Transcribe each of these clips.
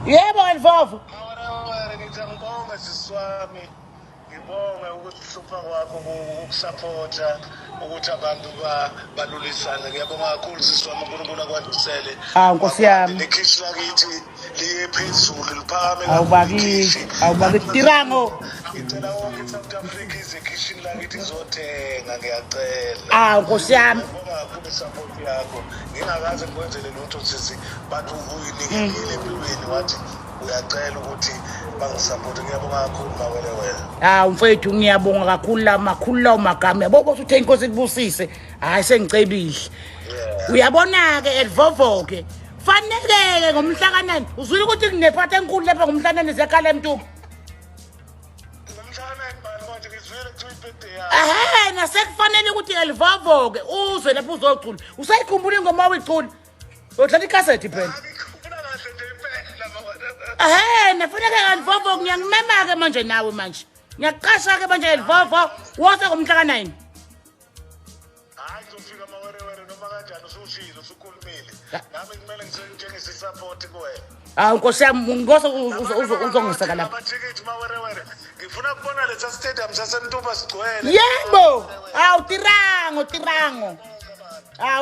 Yebo Elvovo. Mawere ngithi ngibonge siswami. Ngibonge ukuhlupha kwakho ukusupporta ukuthi abantu balulisane. Ngiyabonga kakhulu siswami uNkulunkulu akwandisele. Nkosi yami. Nekhishi lakithi liye phezulu liphakame. Awubaki tirango. Ngicela wonke iSouth Africa izekhishini lakithi ngizothenga ngiyacela. Nkosi yami. Ngibonga support yakho. Ngingakaze ngikwenzele lutho sisi but uyinikile empilweni wathi uyacela ukuthi bangisupport. Ngiyabonga kakhulu mawele. Mfethu ngiyabonga kakhulu makhulu lawo magama. Yabo uthe inkosi kubusise. Hayi sengicebile. Uyabona ke Elvovo ke. Fanele ngomhla ka9 uzwile ukuthi kunephathe enkulu lapha ngomhla ka9 zekhala emntu. Nasekufanele ukuthi Elvovo ke uzwe lapho uzocula. Usayikhumbula ingoma oyicula. Udlala ikhasethi phela. Nafanele Elvovo ngiyangimema ke manje nawe manje. Ngiyaqasha ke manje Elvovo wonke ngomhla ka9. Hayi uzofika mawere noma kanjani usushilo usukhulumile. Nami kumele ngizongise support kuwena. Nkosi yami ngoso uzongiseka lapha. Amathikithi mawere. Ngifuna kubona letha stadium saseNtumba sigcwele. Yebo. Tirango.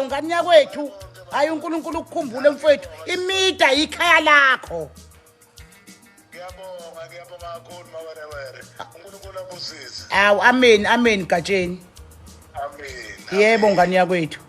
Unganya kwethu. Hayi uNkulunkulu ukukhumbule mfethu. Imida ikhaya lakho. Ngiyabonga kakhulu mawere. uNkulunkulu akusize. Amen gatsheni. Amen. Yebo ngani yakwethu.